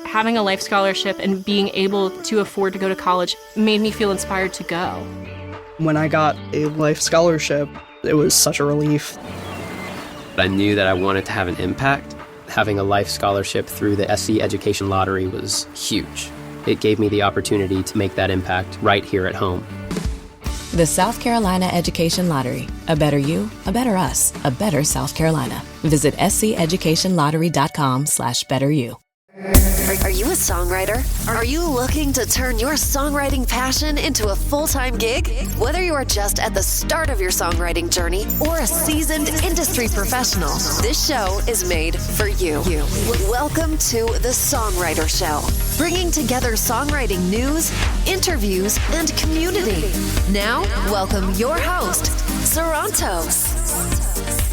having a life scholarship and being able to afford to go to college made me feel inspired to go. When I got a life scholarship, it was such a relief. I knew that I wanted to have an impact. Having a life scholarship through the SC Education Lottery was huge. It gave me the opportunity to make that impact right here at home. The South Carolina Education Lottery. A better you, a better us, a better South Carolina. Visit sceducationlottery.com/betteryou. Are you a songwriter? Are you looking to turn your songwriting passion into a full-time gig? Whether you are just at the start of your songwriting journey or a seasoned industry professional, this show is made for you. Welcome to The Songwriter Show, bringing together songwriting news, interviews, and community. Now, welcome your host, Sarantos.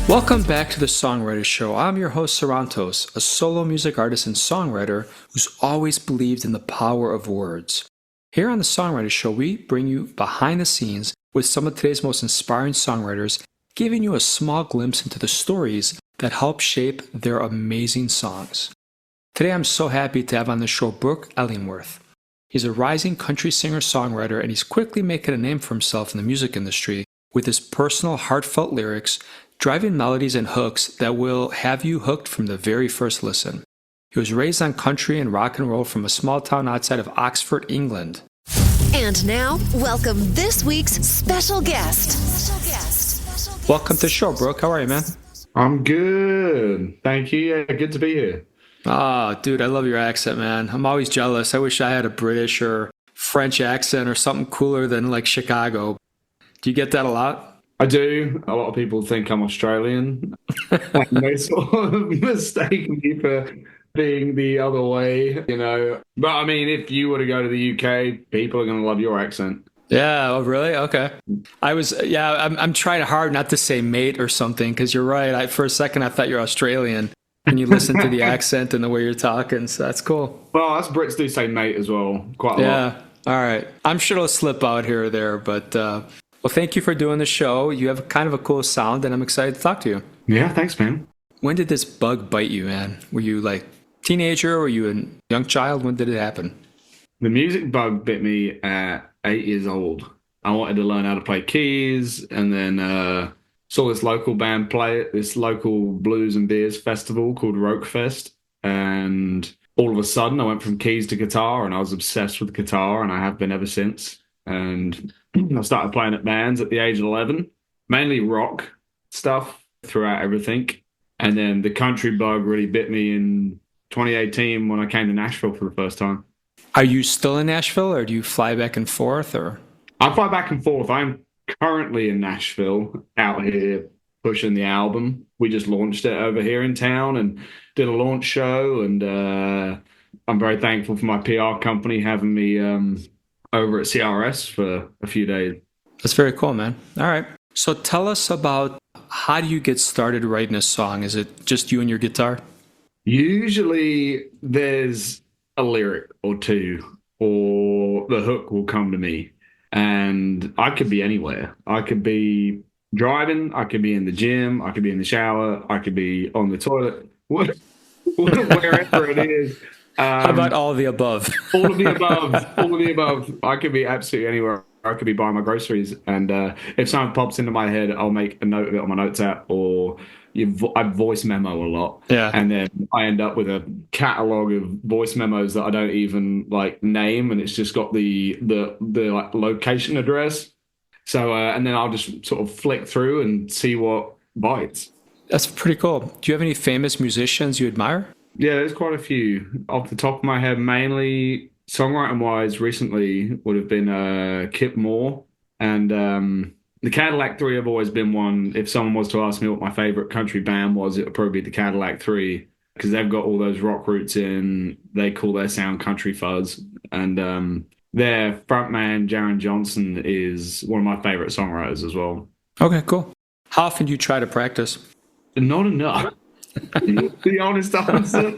Welcome back to the Songwriter Show. I'm your host, Sarantos, a solo music artist and songwriter who's always believed in the power of words. Here on the Songwriter Show, we bring you behind the scenes with some of today's most inspiring songwriters, giving you a small glimpse into the stories that help shape their amazing songs. Today, I'm so happy to have on the show Brook Ellingworth. He's a rising country singer-songwriter, and he's quickly making a name for himself in the music industry with his personal, heartfelt lyrics, driving melodies and hooks that will have you hooked from the very first listen. He was raised on country and rock and roll from a small town outside of Oxford, England. And now, welcome this week's special guest. Welcome to the show, Brook. How are you, man? I'm good. Thank you. Yeah, good to be here. Oh, dude, I love your accent, man. I'm always jealous. I wish I had a British or French accent or something cooler than like Chicago. Do you get that a lot? I do. A lot of people think I'm Australian. And they sort of mistake me for being the other way, you know. But I mean, if you were to go to the UK, people are going to love your accent. Yeah. Oh, really? Okay. I'm trying hard not to say mate or something, because you're right. For a second, I thought you're Australian when you listen to the accent and the way you're talking. So that's cool. Well, us Brits do say mate as well, quite a lot. Yeah. All right. I'm sure it'll slip out here or there, but well, thank you for doing the show. You have kind of a cool sound, and I'm excited to talk to you. Yeah, thanks, man. When did this bug bite you, man? Were you like teenager? Were you a young child? When did it happen? The music bug bit me at 8 years old. I wanted to learn how to play keys, and then saw this local band play at this local blues and beers festival called Roquefest. And all of a sudden, I went from keys to guitar, and I was obsessed with guitar, and I have been ever since. And I started playing at bands at the age of 11, mainly rock stuff throughout everything. And then the country bug really bit me in 2018 when I came to Nashville for the first time. Are you still in Nashville, or do you fly back and forth? Or I fly back and forth. I'm currently in Nashville, out here pushing the album. We just launched it over here in town and did a launch show. And I'm very thankful for my PR company having me over at CRS for a few days. That's very cool, man. All right. So tell us about, how do you get started writing a song? Is it just you and your guitar? Usually there's a lyric or two, or the hook will come to me. And I could be anywhere. I could be driving, I could be in the gym, I could be in the shower, I could be on the toilet, wherever it is. How about all of the above? All of the above. All of the above. I could be absolutely anywhere. I could be buying my groceries, and if something pops into my head, I'll make a note of it on my notes app, or I voice memo a lot. Yeah. And then I end up with a catalog of voice memos that I don't even like name, and it's just got the like location address. So and then I'll just sort of flick through and see what bites. That's pretty cool. Do you have any famous musicians you admire? Yeah, there's quite a few. Off the top of my head, mainly songwriting-wise, recently would have been Kip Moore. And the Cadillac 3 have always been one. If someone was to ask me what my favorite country band was, it would probably be the Cadillac 3, because they've got all those rock roots in. They call their sound country fuzz. And their frontman, Jaron Johnson, is one of my favorite songwriters as well. Okay, cool. How often do you try to practice? Not enough. The honest answer,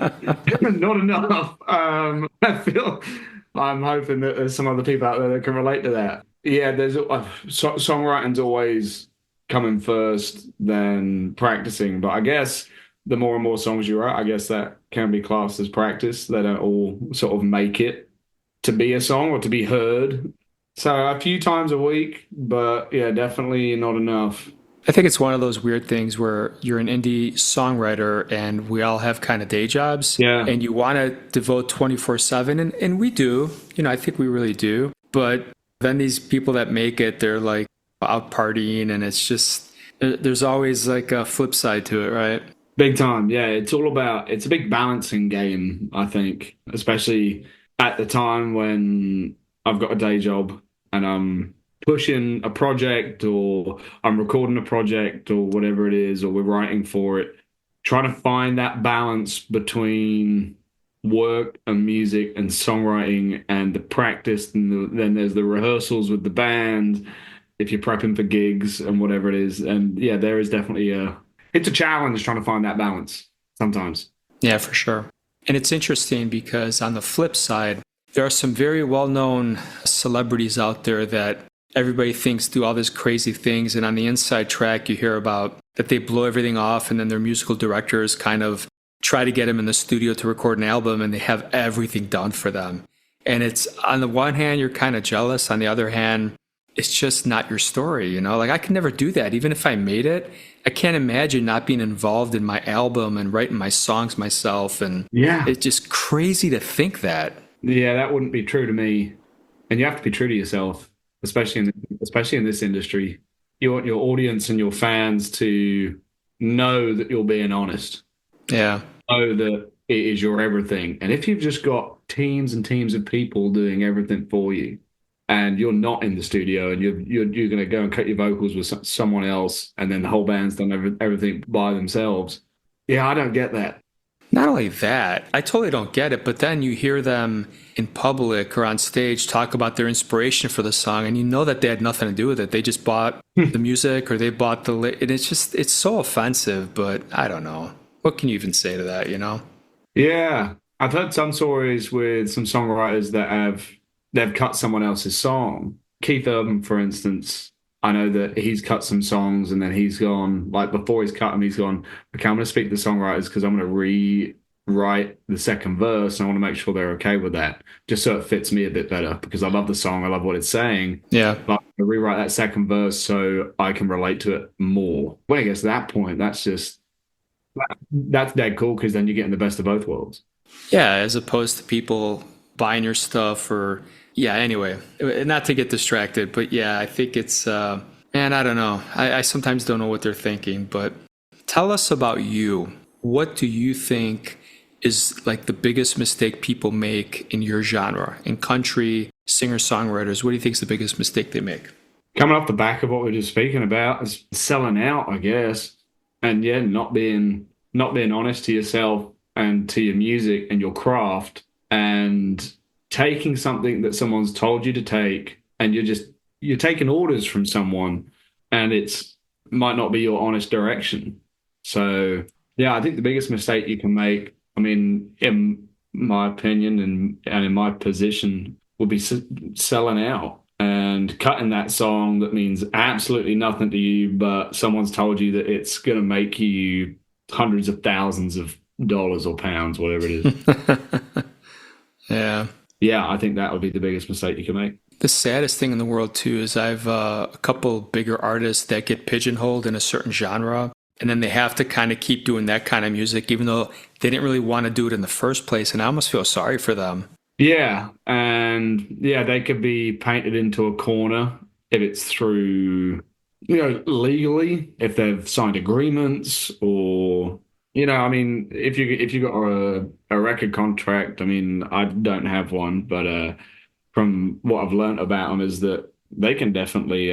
not enough. I feel I'm hoping that there's some other people out there that can relate to that. Yeah, there's songwriting's always coming first, then practicing. But I guess the more and more songs you write, I guess that can be classed as practice. They don't all sort of make it to be a song or to be heard. So a few times a week, but yeah, definitely not enough. I think it's one of those weird things where you're an indie songwriter and we all have kind of day jobs. Yeah. And you want to devote 24/7. And we do. I think we really do. But then these people that make it, they're like out partying, and it's just, there's always like a flip side to it, right? Big time. Yeah. It's a big balancing game, I think, especially at the time when I've got a day job and I'm pushing a project or I'm recording a project or whatever it is, or we're writing for it, trying to find that balance between work and music and songwriting and the practice. And then there's the rehearsals with the band if you're prepping for gigs and whatever it is. And yeah, there is definitely it's a challenge trying to find that balance sometimes. Yeah, for sure. And it's interesting because on the flip side, there are some very well-known celebrities out there that everybody thinks do all these crazy things. And on the inside track, you hear about that they blow everything off, and then their musical directors kind of try to get them in the studio to record an album, and they have everything done for them. And it's, on the one hand, you're kind of jealous. On the other hand, it's just not your story, Like, I could never do that. Even if I made it, I can't imagine not being involved in my album and writing my songs myself. And yeah, it's just crazy to think that. Yeah, that wouldn't be true to me. And you have to be true to yourself, especially in this industry. You want your audience and your fans to know that you're being honest. Yeah. Know that it is your everything. And if you've just got teams and teams of people doing everything for you, and you're not in the studio, and you're going to go and cut your vocals with someone else, and then the whole band's done everything by themselves. Yeah, I don't get that. Not only that, I totally don't get it, but then you hear them in public or on stage talk about their inspiration for the song, and you know that they had nothing to do with it. They just bought the music, or they bought and it's so offensive, but I don't know. What can you even say to that, Yeah. I've heard some stories with some songwriters that they've cut someone else's song. Keith Urban, for instance, I know that he's cut some songs and then he's gone, like before he's cut them, he's gone, okay, I'm going to speak to the songwriters because I'm going to rewrite the second verse. And I want to make sure they're okay with that, just so it fits me a bit better, because I love the song. I love what it's saying. Yeah. But I'm going to rewrite that second verse so I can relate to it more. When it gets to that point, that's dead cool, because then you're getting the best of both worlds. Yeah, as opposed to people buying your stuff or... Yeah, anyway, not to get distracted, but yeah, I think it's, man, I don't know. I sometimes don't know what they're thinking, but tell us about you. What do you think is like the biggest mistake people make in your genre, in country, singer-songwriters? What do you think is the biggest mistake they make? Coming off the back of what we were just speaking about is selling out, I guess. And yeah, not being honest to yourself and to your music and your craft, and taking something that someone's told you to take, and you're taking orders from someone, and might not be your honest direction. So yeah, I think the biggest mistake you can make, I mean, in my opinion and in my position, would be selling out and cutting that song that means absolutely nothing to you, but someone's told you that it's going to make you hundreds of thousands of dollars or pounds, whatever it is. Yeah. Yeah, I think that would be the biggest mistake you can make. The saddest thing in the world, too, is I've a couple bigger artists that get pigeonholed in a certain genre, and then they have to kind of keep doing that kind of music, even though they didn't really want to do it in the first place, and I almost feel sorry for them. Yeah, and yeah, they could be painted into a corner if it's through, legally, if they've signed agreements, or... I mean, if you got a record contract, I mean, I don't have one, but from what I've learned about them is that they can definitely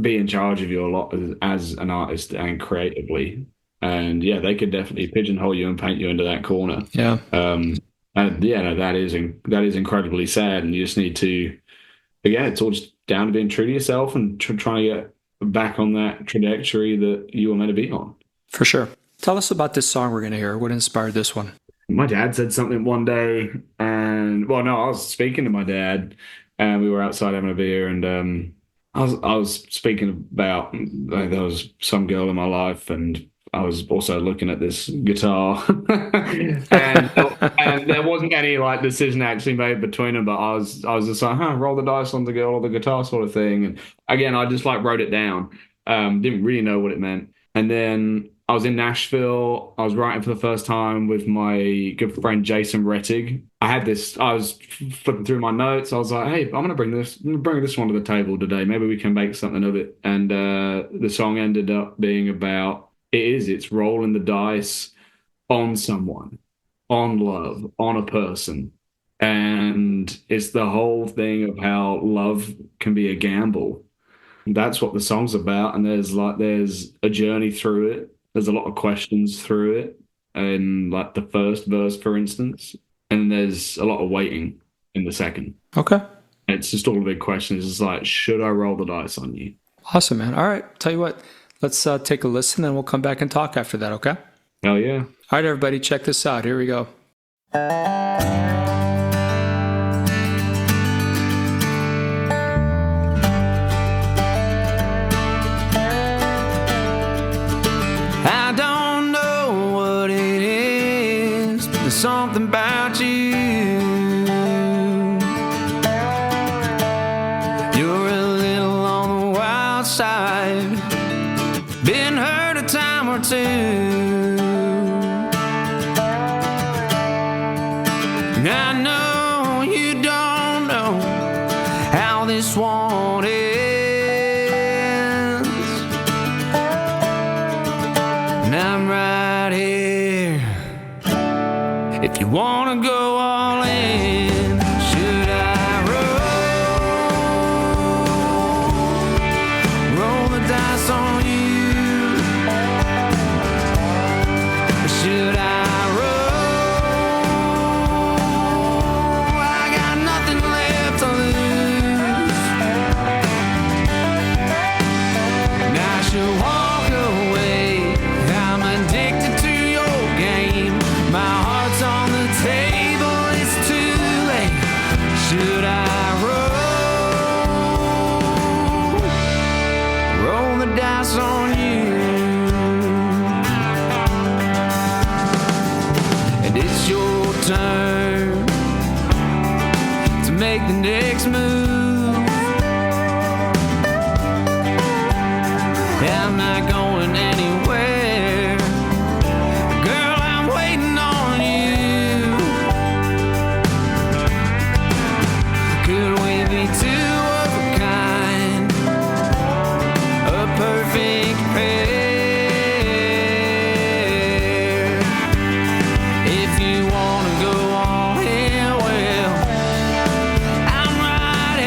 be in charge of you a lot as an artist and creatively. And yeah, they could definitely pigeonhole you and paint you into that corner. Yeah. And yeah, no, that is incredibly sad. And you just need to, again, it's all just down to being true to yourself and trying to get back on that trajectory that you were meant to be on. For sure. Tell us about this song we're going to hear. What inspired this one? My dad said something one day, and I was speaking to my dad, and we were outside having a beer, and I was speaking about there was some girl in my life, and I was also looking at this guitar, and there wasn't any like decision actually made between them. But I was just like, roll the dice on the girl or the guitar sort of thing. And again, I just like wrote it down. Didn't really know what it meant. And then I was in Nashville. I was writing for the first time with my good friend Jason Rettig. I was flipping through my notes. I was like, hey, I'm gonna bring this one to the table today. Maybe we can make something of it. And the song ended up being about it's rolling the dice on someone, on love, on a person. And it's the whole thing of how love can be a gamble. That's what the song's about. And there's a journey through it. There's a lot of questions through it. And like the first verse, for instance, and there's a lot of waiting in the second. Okay. It's just all the big questions. It's like, should I roll the dice on you? Awesome, man. All right. Tell you what, let's take a listen and we'll come back and talk after that, okay? Hell yeah. All right, everybody, check this out. Here we go. I don't know what it is, but there's something about you. You're a little on the wild side, been hurt a time or two. And I know you don't know how this one ends. And I'm right here if you wanna go all in. Should I roll the dice on you? Or should I I got nothing left to lose. And I should walk away. I'm addicted to your game. My heart's on the table, it's too late. Should I roll the dice on you? And it's your turn to make the next move. I'm not going anywhere. Girl, I'm waiting on you. Could we be two of a kind? A perfect pair. If you wanna go all in, well, I'm right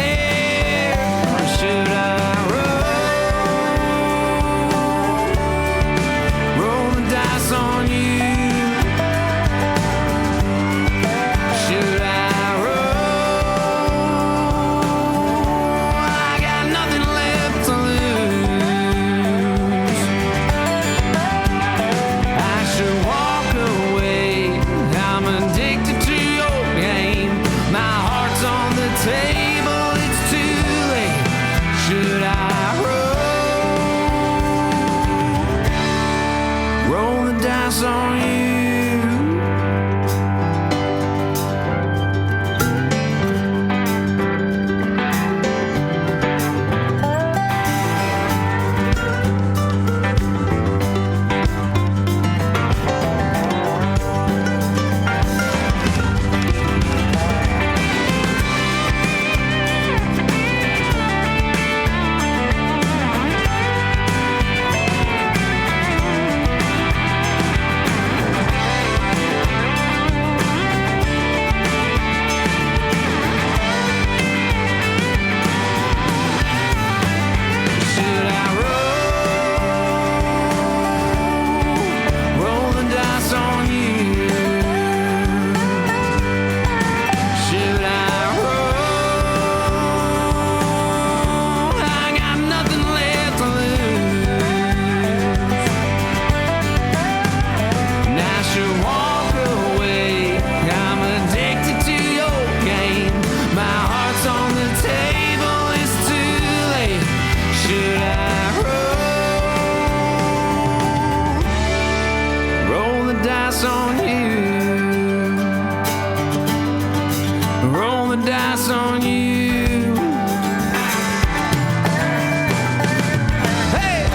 dice on you. Hey!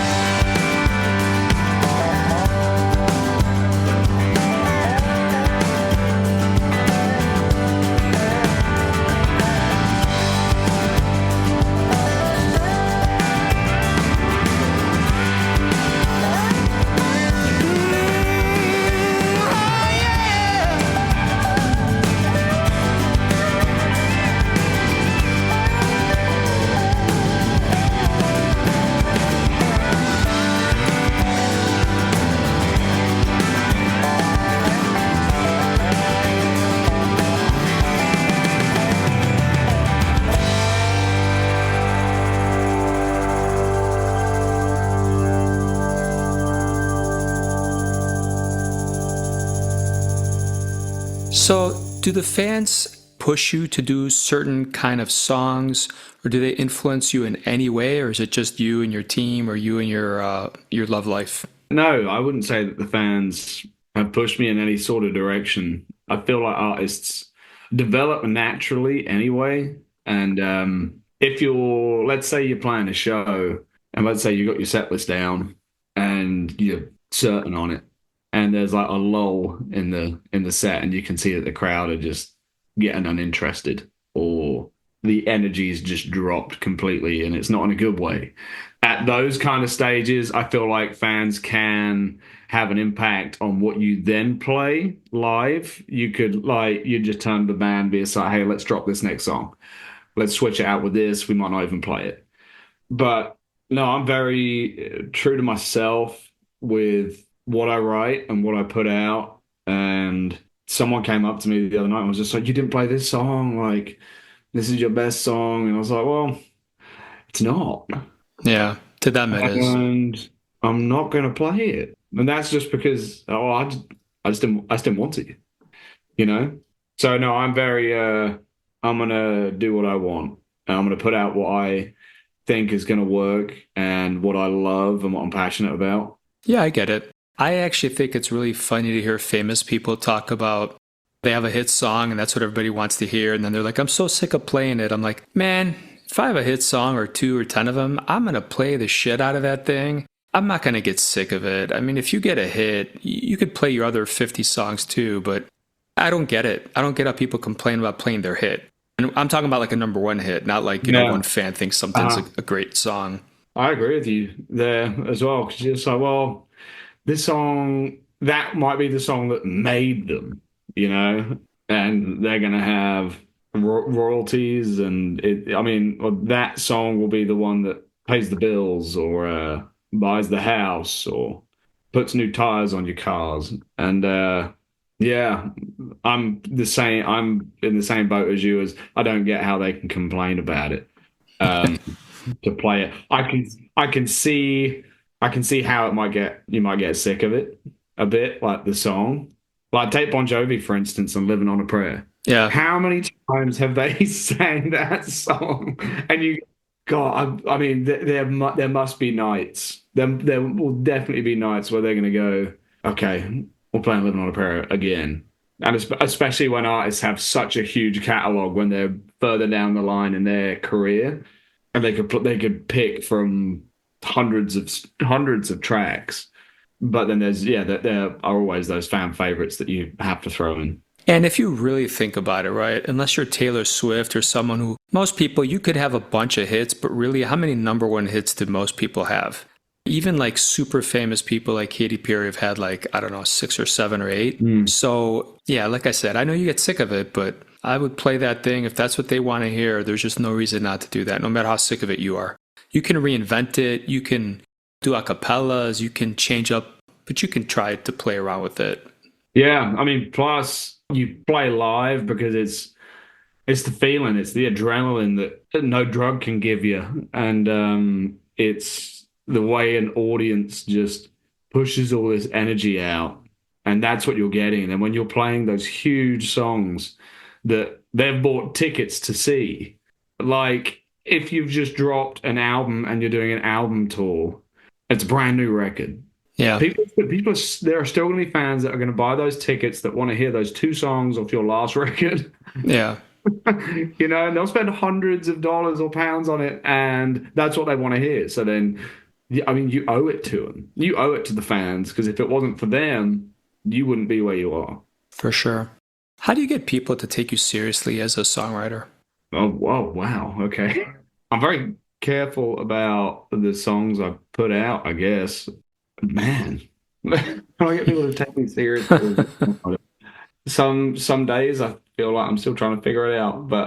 So, do the fans push you to do certain kind of songs, or do they influence you in any way, or is it just you and your team, or you and your love life? No, I wouldn't say that the fans have pushed me in any sort of direction. I feel like artists develop naturally anyway. And if you're, let's say you're playing a show, and let's say you got your set list down and you're certain on it, and there's like a lull in the set, and you can see that the crowd are just getting uninterested, or the energy's just dropped completely, and it's not in a good way. At those kind of stages, I feel like fans can have an impact on what you then play live. You could, like, you just turn to the band, be like, hey, let's drop this next song. Let's switch it out with this. We might not even play it. But no, I'm very true to myself with what I write and what I put out. And someone came up to me the other night and was just like, you didn't play this song. Like, this is your best song. And I was like, well, it's not. Yeah, to them it is. And I'm not going to play it. And that's just because, I just didn't want to, you know? So no, I'm very, I'm going to do what I want. And I'm going to put out what I think is going to work and what I love and what I'm passionate about. Yeah, I get it. I actually think it's really funny to hear famous people talk about they have a hit song and that's what everybody wants to hear. And then they're like, I'm so sick of playing it. I'm like, man, if I have a hit song or 2 or 10 of them, I'm going to play the shit out of that thing. I'm not going to get sick of it. I mean, if you get a hit, you could play your other 50 songs too, but I don't get it. I don't get how people complain about playing their hit. And I'm talking about like a number one hit, not like, you know, one fan thinks something's a great song. I agree with you there as well. Because you're just like, well, this song, that might be the song that made them, you know, and they're going to have royalties. And that song will be the one that pays the bills or buys the house or puts new tires on your cars. And yeah, I'm in the same boat as you. As I don't get how they can complain about it. To play it, I can see how you might get sick of it a bit, like the song. Like take Bon Jovi for instance, and "Living on a Prayer." Yeah, how many times have they sang that song? And God, I mean, there must be nights. There will definitely be nights where they're going to go, okay, we're playing "Living on a Prayer" again. And especially when artists have such a huge catalog, when they're further down the line in their career, and they could pick from hundreds of tracks. But then there are always those fan favorites that you have to throw in. And if you really think about it, right, unless you're Taylor Swift or someone who, most people, you could have a bunch of hits, but really, how many number one hits did most people have? Even like super famous people like Katy Perry have had like, I don't know, 6 or 7 or 8. So yeah, like I said, I know you get sick of it, but I would play that thing. If that's what they want to hear, there's just no reason not to do that, no matter how sick of it you are. You can reinvent it. You can do acapellas. You can change up, but you can try to play around with it. Yeah, I mean, plus you play live because it's the feeling, it's the adrenaline that no drug can give you, and it's the way an audience just pushes all this energy out, and that's what you're getting. And when you're playing those huge songs that they've bought tickets to see, like if you've just dropped an album and you're doing an album tour, it's a brand new record. Yeah, people, there are still going to be fans that are going to buy those tickets that want to hear those 2 songs off your last record. Yeah, You know, and they'll spend hundreds of dollars or pounds on it, and that's what they want to hear. So then, I mean, you owe it to them. You owe it to the fans, because if it wasn't for them, you wouldn't be where you are. For sure. How do you get people to take you seriously as a songwriter? Oh, whoa, wow. Okay. I'm very careful about the songs I put out, I guess. Man, how do I get people to take me seriously? Some days I feel like I'm still trying to figure it out, but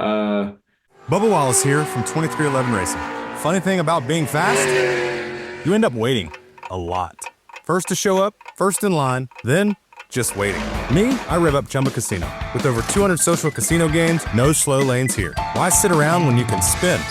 Bubba Wallace here from 2311 Racing. Funny thing about being fast, you end up waiting a lot. First to show up, first in line, then just waiting. Me, I rev up Chumba Casino. With over 200 social casino games, no slow lanes here. Why sit around when you can spin?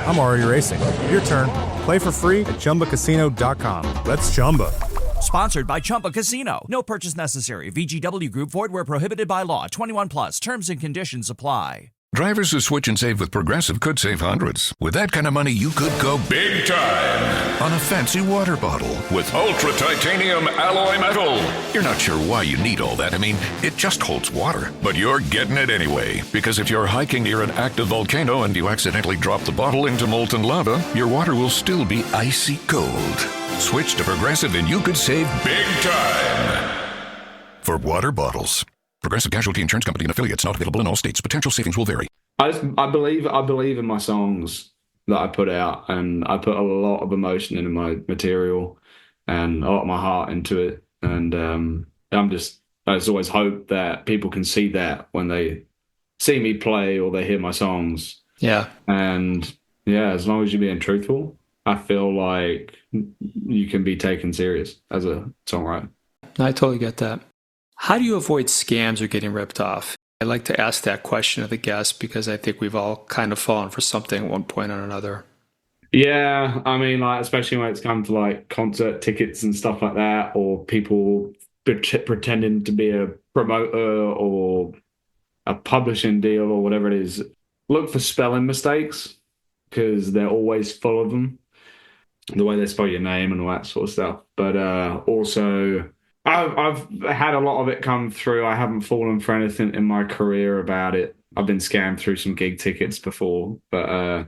I'm already racing. Your turn. Play for free at ChumbaCasino.com. Let's Chumba. Sponsored by Chumba Casino. No purchase necessary. VGW Group. Void where prohibited by law. 21 plus. Terms and conditions apply. Drivers who switch and save with Progressive could save hundreds. With that kind of money, you could go big time on a fancy water bottle with ultra titanium alloy metal. You're not sure why you need all that. I mean, it just holds water. But you're getting it anyway. Because if you're hiking near an active volcano and you accidentally drop the bottle into molten lava, your water will still be icy cold. Switch to Progressive and you could save big time. For water bottles. Progressive Casualty Insurance Company and affiliates, not available in all states. Potential savings will vary. I believe in my songs that I put out, and I put a lot of emotion into my material and a lot of my heart into it. And I just always hope that people can see that when they see me play or they hear my songs. Yeah. And yeah, as long as you're being truthful, I feel like you can be taken serious as a songwriter. I totally get that. How do you avoid scams or getting ripped off? I like to ask that question of the guests because I think we've all kind of fallen for something at one point or another. Yeah, I mean, like, especially when it's come to like concert tickets and stuff like that, or people pretending to be a promoter or a publishing deal or whatever it is. Look for spelling mistakes, because they're always full of them. The way they spell your name and all that sort of stuff. But also, I've had a lot of it come through. I haven't fallen for anything in my career about it. I've been scammed through some gig tickets before, but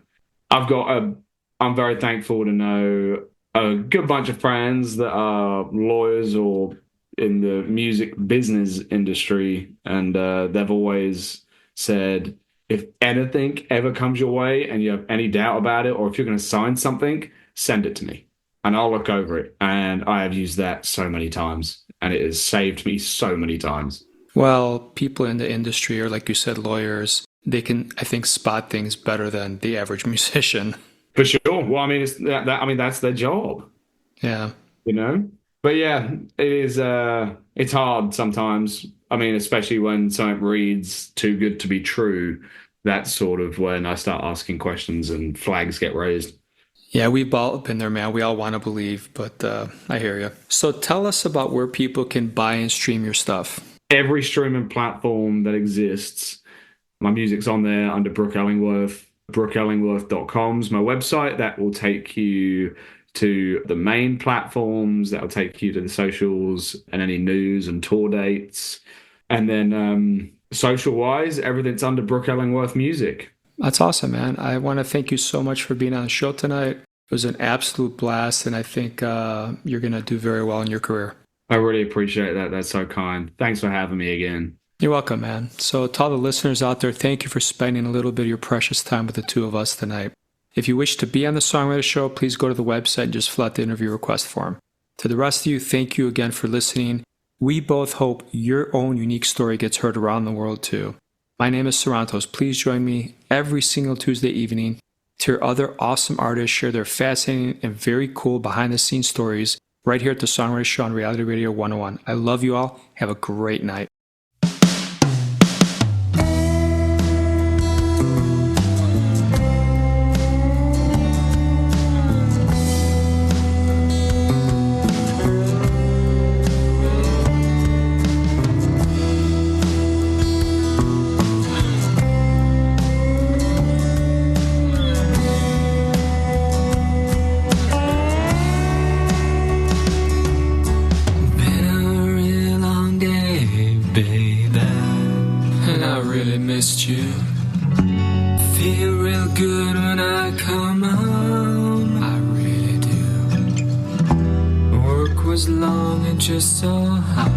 I'm very thankful to know a good bunch of friends that are lawyers or in the music business industry, and they've always said, if anything ever comes your way and you have any doubt about it, or if you're going to sign something, send it to me and I'll look over it. And I have used that so many times, and it has saved me so many times. Well, people in the industry, or like you said, lawyers, they can, I think, spot things better than the average musician. For sure. Well, I mean, that's their job. Yeah. You know? But yeah, it is, it's hard sometimes. I mean, especially when something reads too good to be true, that's sort of when I start asking questions and flags get raised. Yeah, we've all been there, man. We all want to believe, but I hear you. So tell us about where people can buy and stream your stuff. Every streaming platform that exists. My music's on there under Brook Ellingworth. BrookEllingworth.com is my website. That will take you to the main platforms. That will take you to the socials and any news and tour dates. And then social-wise, everything's under Brook Ellingworth Music. That's awesome, man. I want to thank you so much for being on the show tonight. It was an absolute blast, and I think you're going to do very well in your career. I really appreciate that. That's so kind. Thanks for having me again. You're welcome, man. So to all the listeners out there, thank you for spending a little bit of your precious time with the two of us tonight. If you wish to be on the Songwriter Show, please go to the website and just fill out the interview request form. To the rest of you, thank you again for listening. We both hope your own unique story gets heard around the world too. My name is Sarantos. Please join me every single Tuesday evening to hear other awesome artists share their fascinating and very cool behind-the-scenes stories right here at the Songwriter Show on Reality Radio 101. I love you all. Have a great night. I really missed you. Feel real good when I come home, I really do. Work was long and just so hard.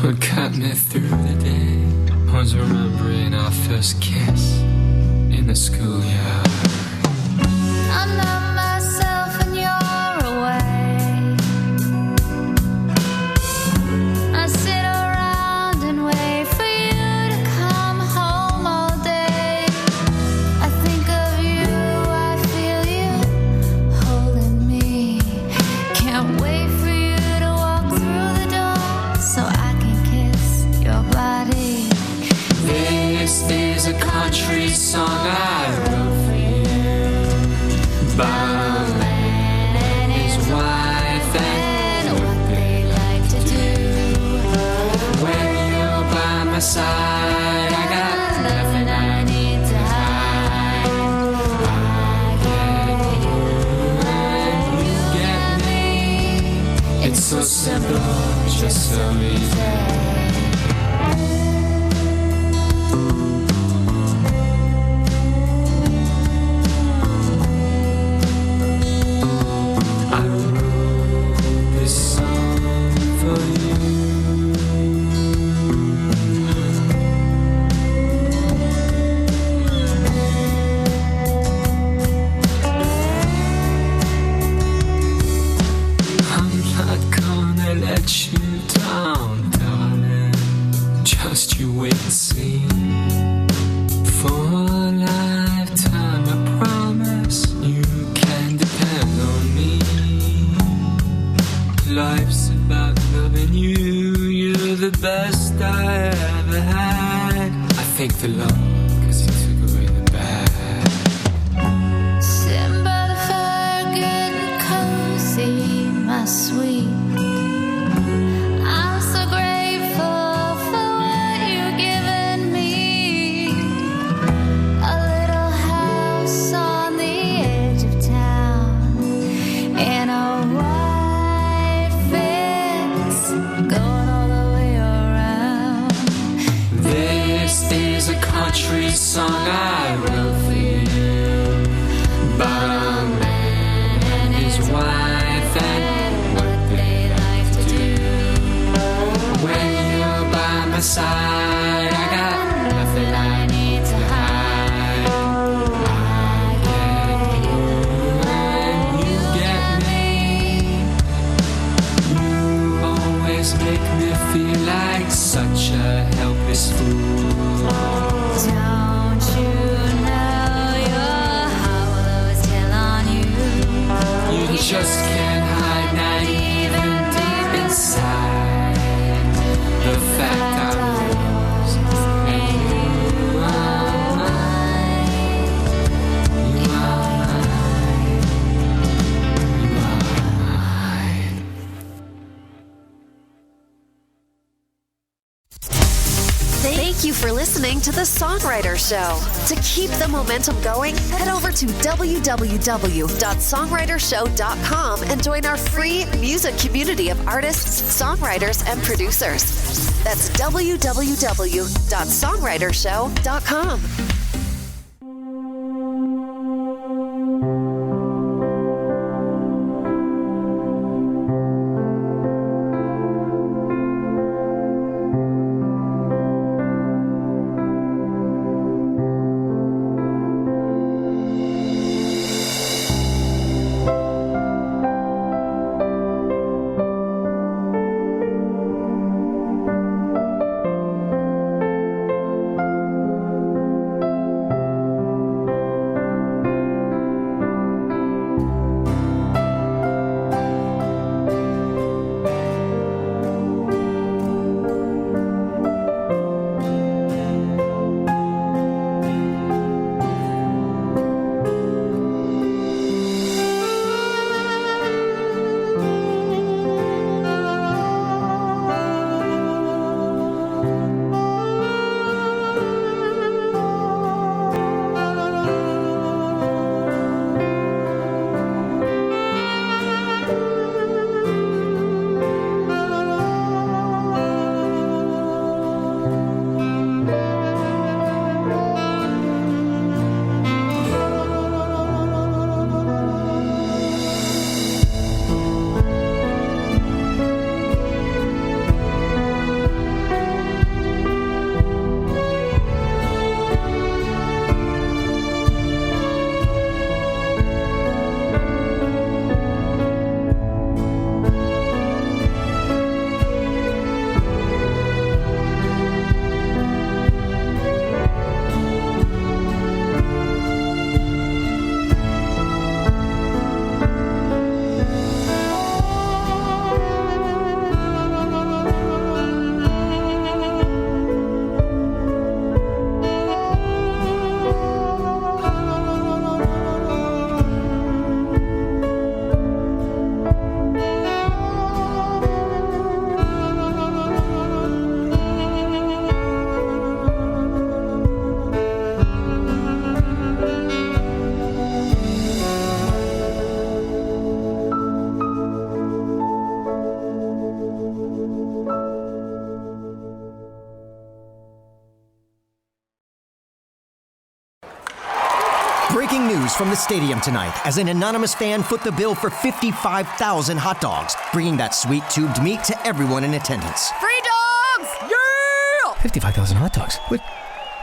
What got me through the day was remembering our first kiss in the schoolyard. I'm not myself when you're away. I sit around and wait for you to come home all day. I think of you, I feel you holding me. Can't wait for you to walk through the door so I can kiss your body. This is a country song I wrote for you. About a man and his wife and what they like to do. When you're by my side, I got nothing I need to hide. I get you and you get me. It's so simple, just so easy. Life's about loving you. You're the best I ever had. I thank the Lord, 'cause he took away the bad. Sitting by the fire, getting cozy, my sweet. I'm so grateful for what you're giving me. A little house on the edge of town, and a white fence going all the way around. This is a country song I wrote for you. About a man and his wife and what they like to do. When you're by my side, I got nothing I need to hide. I get you and you get me. You always make me feel like such a helpless fool. Don't you know your heart will always tell on you? You just can't hide, not even deep inside. The fact I'm yours and you are mine. You are mine. You are mine. Thank you for listening to The Songwriter Show. To keep the momentum going, head over to www.songwritershow.com and join our free music community of artists, songwriters, and producers. That's www.songwritershow.com. Breaking news from the stadium tonight as an anonymous fan foot the bill for 55,000 hot dogs, bringing that sweet tubed meat to everyone in attendance. Free dogs! Yeah! 55,000 hot dogs? What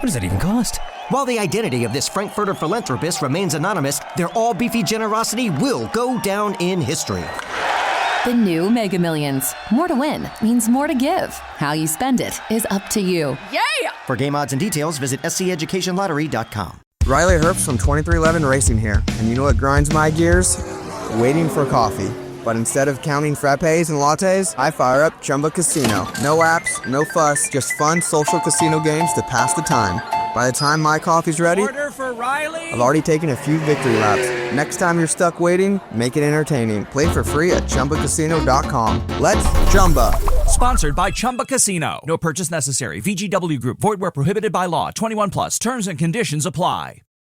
does that even cost? While the identity of this Frankfurter philanthropist remains anonymous, their all-beefy generosity will go down in history. The new Mega Millions. More to win means more to give. How you spend it is up to you. Yeah! For game odds and details, visit SCEducationLottery.com. Riley Herbst from 2311 Racing here, and you know what grinds my gears? Waiting for coffee. But instead of counting frappes and lattes, I fire up Chumba Casino. No apps, no fuss, just fun social casino games to pass the time. By the time my coffee's ready, Order for Riley. I've already taken a few victory laps. Next time you're stuck waiting, make it entertaining. Play for free at ChumbaCasino.com. Let's Chumba. Sponsored by Chumba Casino. No purchase necessary. VGW Group. Void where prohibited by law. 21 plus. Terms and conditions apply.